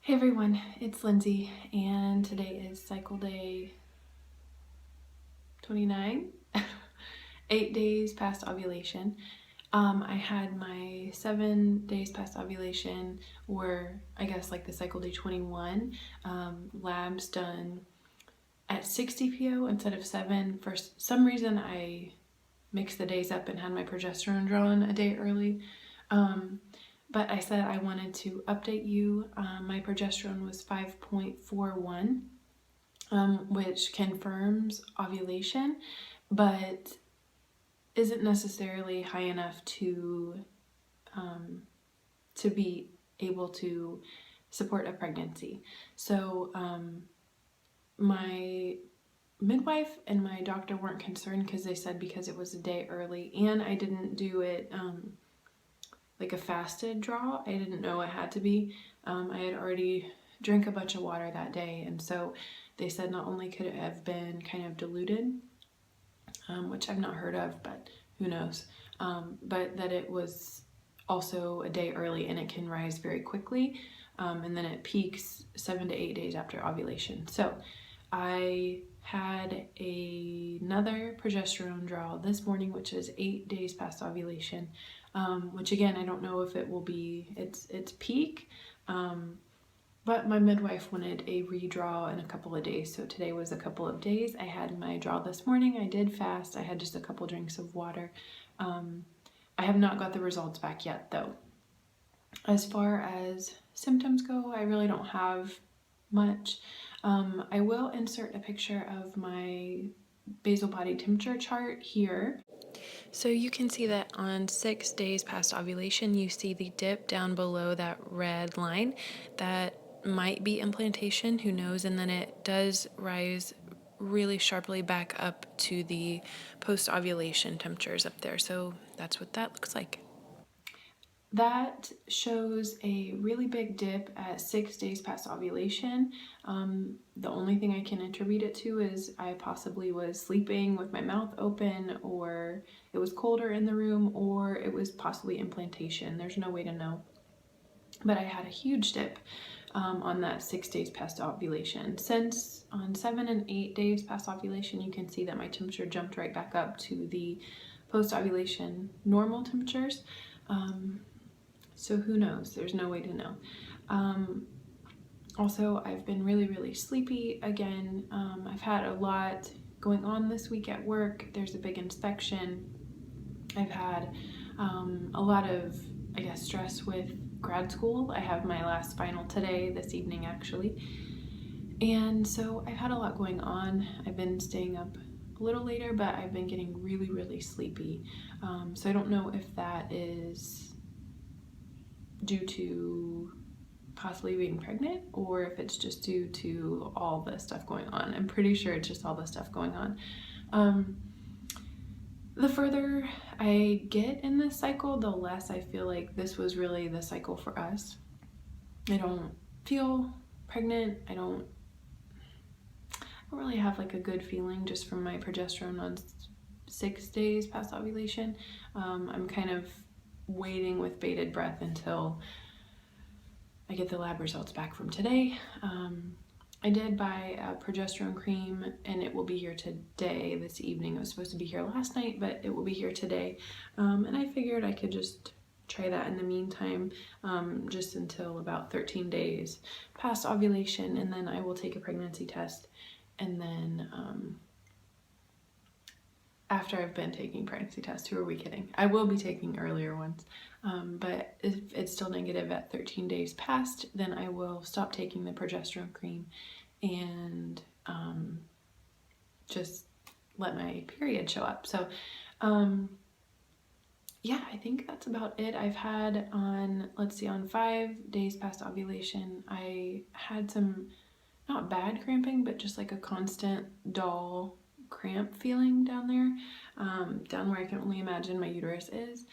Hey everyone, it's Lindsay, and today is cycle day 29, 8 days past ovulation. I had my 7 days past ovulation, or I guess like the cycle day 21, labs done at 60 PO instead of 7. For some reason, I mixed the days up and had my progesterone drawn a day early. But I said I wanted to update you. My progesterone was 5.41, which confirms ovulation, but isn't necessarily high enough to be able to support a pregnancy. So my midwife and my doctor weren't concerned because they said because it was a day early and I didn't do it like a fasted draw. I didn't know it had to be. I had already drank a bunch of water that day, and so they said not only could it have been kind of diluted, which I've not heard of, but who knows, but that it was also a day early and it can rise very quickly, and then it peaks 7 to 8 days after ovulation. So I had another progesterone draw this morning, which is 8 days past ovulation, which again, I don't know if it will be its peak, but my midwife wanted a redraw in a couple of days, so today was a couple of days. I had my draw this morning. I did fast. I had just a couple drinks of water. I have not got the results back yet, though. As far as symptoms go, I really don't have much. I will insert a picture of my basal body temperature chart here. So you can see that on 6 days past ovulation, you see the dip down below that red line. That might be implantation, who knows, and then it does rise really sharply back up to the post-ovulation temperatures up there. So that's what that looks like. That shows a really big dip at 6 days past ovulation. The only thing I can attribute it to is I possibly was sleeping with my mouth open, or it was colder in the room, or it was possibly implantation. There's no way to know. But I had a huge dip on that 6 days past ovulation. Since on 7 and 8 days past ovulation, you can see that my temperature jumped right back up to the post-ovulation normal temperatures. So who knows? There's no way to know. Also, I've been really sleepy again. I've had a lot going on this week at work. There's a big inspection. I've had a lot of, I guess, stress with grad school. I have my last final today, this evening actually. And so I've had a lot going on. I've been staying up a little later, but I've been getting really sleepy. So I don't know if that is due to possibly being pregnant or if it's just due to all the stuff going on. I'm pretty sure it's just all the stuff going on. The further I get in this cycle, the less I feel like this was really the cycle for us. I don't feel pregnant. I don't really have like a good feeling just from my progesterone on 6 days past ovulation. I'm kind of waiting with bated breath until I get the lab results back from today. I did buy a progesterone cream and it will be here today, this evening. It was supposed to be here last night, but it will be here today. And I figured I could just try that in the meantime, just until about 13 days past ovulation, and then I will take a pregnancy test. And then after I've been taking pregnancy tests, who are we kidding? I will be taking earlier ones, but if it's still negative at 13 days past, then I will stop taking the progesterone cream and just let my period show up. So yeah, I think that's about it. I've had on 5 days past ovulation, I had some, not bad cramping, but just like a constant dull cramp feeling down there, down where I can only imagine my uterus is.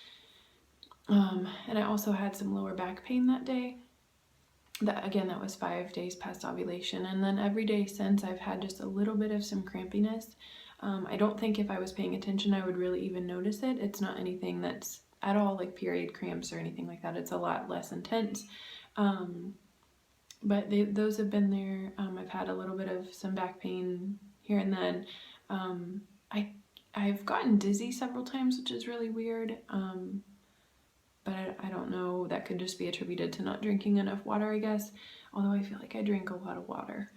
And I also had some lower back pain that day. That was 5 days past ovulation. And then every day since, I've had just a little bit of some crampiness. I don't think if I was paying attention, I would really even notice it. It's not anything that's at all like period cramps or anything like that. It's a lot less intense. but those have been there. I've had a little bit of some back pain here and then. I've gotten dizzy several times, which is really weird. But I don't know, that could just be attributed to not drinking enough water, I guess, although I feel like I drink a lot of water.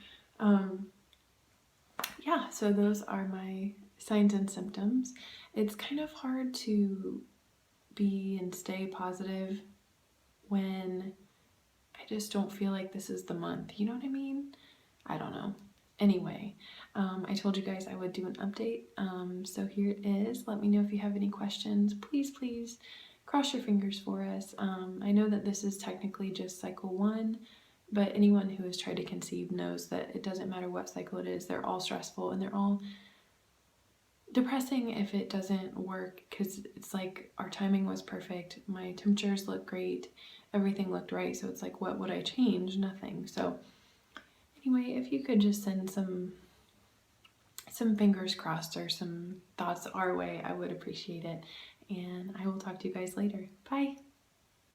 Yeah, so those are my signs and symptoms. It's kind of hard to be and stay positive when I just don't feel like this is the month. You know what I mean? I don't know. Anyway, I told you guys I would do an update, so here it is. Let me know if you have any questions. Please cross your fingers for us. I know that this is technically just cycle 1, but anyone who has tried to conceive knows that it doesn't matter what cycle it is. They're all stressful and they're all depressing if it doesn't work, because it's like our timing was perfect. My temperatures look great. Everything looked right. So it's like, what would I change? Nothing. So anyway, if you could just send some fingers crossed or some thoughts our way, I would appreciate it. And I will talk to you guys later. Bye.